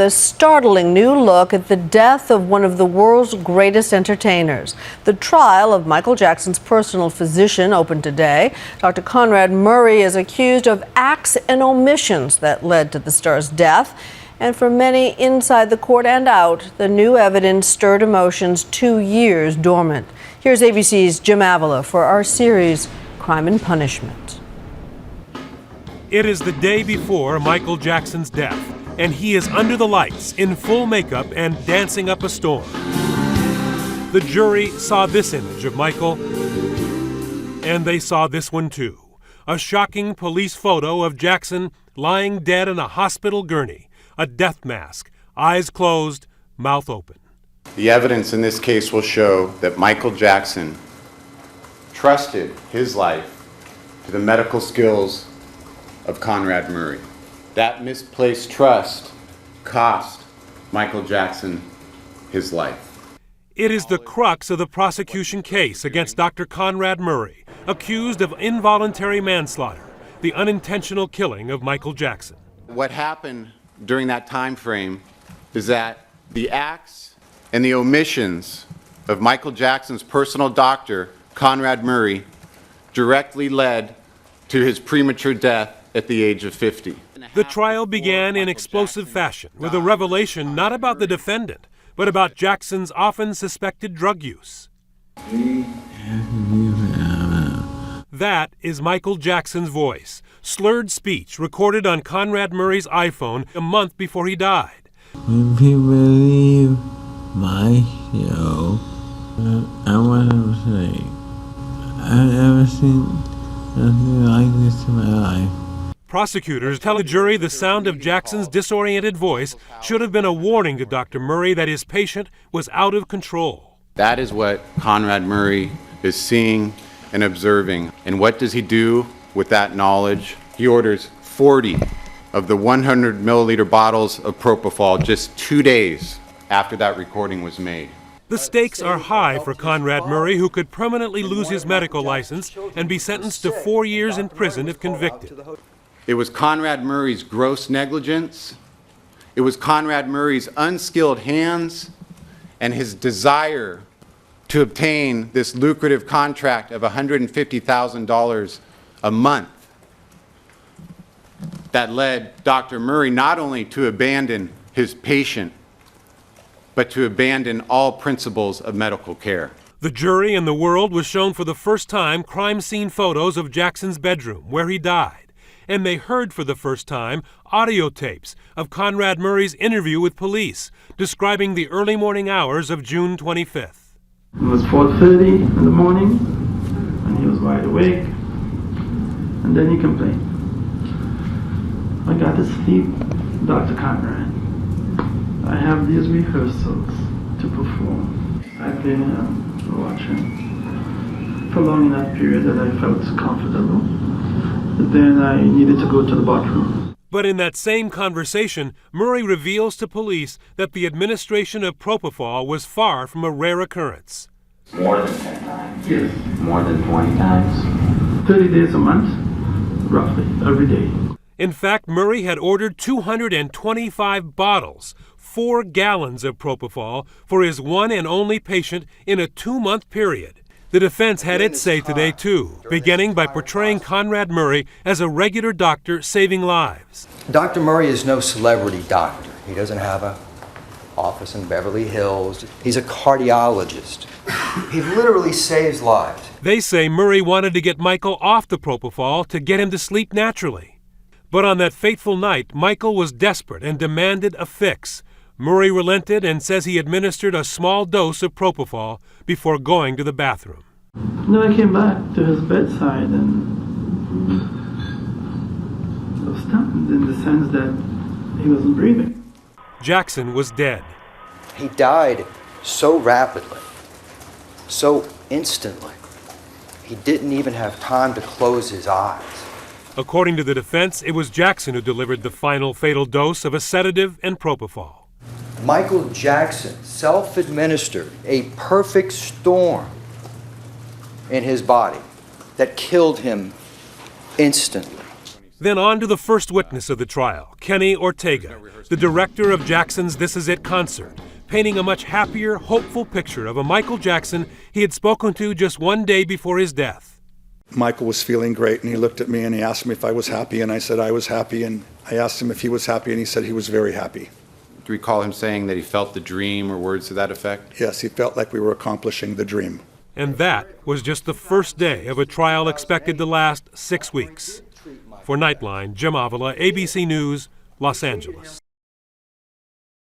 A startling new look at the death of one of the world's greatest entertainers. The trial of Michael Jackson's personal physician opened today. Dr. Conrad Murray is accused of acts and omissions that led to the star's death. And for many inside the court and out, the new evidence stirred emotions 2 years dormant. Here's ABC's Jim Avila for our series, Crime and Punishment. It is the day before Michael Jackson's death, and he is under the lights in full makeup and dancing up a storm. The jury saw this image of Michael, and they saw this one too. A shocking police photo of Jackson lying dead in a hospital gurney, a death mask, eyes closed, mouth open. The evidence in this case will show that Michael Jackson trusted his life to the medical skills of Conrad Murray. That misplaced trust cost Michael Jackson his life. It is the crux of the prosecution case against Dr. Conrad Murray, accused of involuntary manslaughter, the unintentional killing of Michael Jackson. What happened during that time frame is that the acts and the omissions of Michael Jackson's personal doctor, Conrad Murray, directly led to his premature death at the age of 50. The trial began in explosive fashion with a revelation not about the defendant, but about Jackson's often suspected drug use. That is Michael Jackson's voice, slurred speech recorded on Conrad Murray's iPhone a month before he died. When people leave my show, I want to say, I've never seen nothing like this in my life. Prosecutors tell the jury the sound of Jackson's disoriented voice should have been a warning to Dr. Murray that his patient was out of control. That is what Conrad Murray is seeing and observing. And what does he do with that knowledge? He orders 40 of the 100 milliliter bottles of propofol just 2 days after that recording was made. The stakes are high for Conrad Murray, who could permanently lose his medical license and be sentenced to 4 years in prison if convicted. It was Conrad Murray's gross negligence. It was Conrad Murray's unskilled hands and his desire to obtain this lucrative contract of $150,000 a month that led Dr. Murray not only to abandon his patient, but to abandon all principles of medical care. The jury and the world was shown for the first time crime scene photos of Jackson's bedroom where he died. And they heard for the first time audio tapes of Conrad Murray's interview with police, describing the early morning hours of June 25th. It was 4:30 in the morning, and he was wide awake, and then he complained. I got to sleep, Dr. Conrad. I have these rehearsals to perform. I've been watching for long enough period that I felt comfortable. Then I needed to go to the bathroom. But in that same conversation, Murray reveals to police that the administration of propofol was far from a rare occurrence. More than 10 times? Yes. More than 20 times? 30 days a month, roughly, every day. In fact, Murray had ordered 225 bottles, 4 gallons of propofol, for his one and only patient in a 2-month period. The defense had its say today, too, beginning by portraying Conrad Murray as a regular doctor saving lives. Dr. Murray is no celebrity doctor. He doesn't have an office in Beverly Hills. He's a cardiologist. He literally saves lives. They say Murray wanted to get Michael off the propofol to get him to sleep naturally. But on that fateful night, Michael was desperate and demanded a fix. Murray relented and says he administered a small dose of propofol before going to the bathroom. Then I came back to his bedside and I was stunned in the sense that he wasn't breathing. Jackson was dead. He died so rapidly, so instantly. He didn't even have time to close his eyes. According to the defense, it was Jackson who delivered the final fatal dose of a sedative and propofol. Michael Jackson self-administered a perfect storm in his body that killed him instantly. Then on to the first witness of the trial, Kenny Ortega, the director of Jackson's This Is It concert, painting a much happier, hopeful picture of a Michael Jackson he had spoken to just one day before his death. Michael was feeling great, and he looked at me and he asked me if I was happy, and I said I was happy, and I asked him if he was happy, and he said he was very happy. Do you recall him saying that he felt the dream or words to that effect? Yes, he felt like we were accomplishing the dream. And that was just the first day of a trial expected to last 6 weeks. For Nightline, Jim Avila, ABC News, Los Angeles.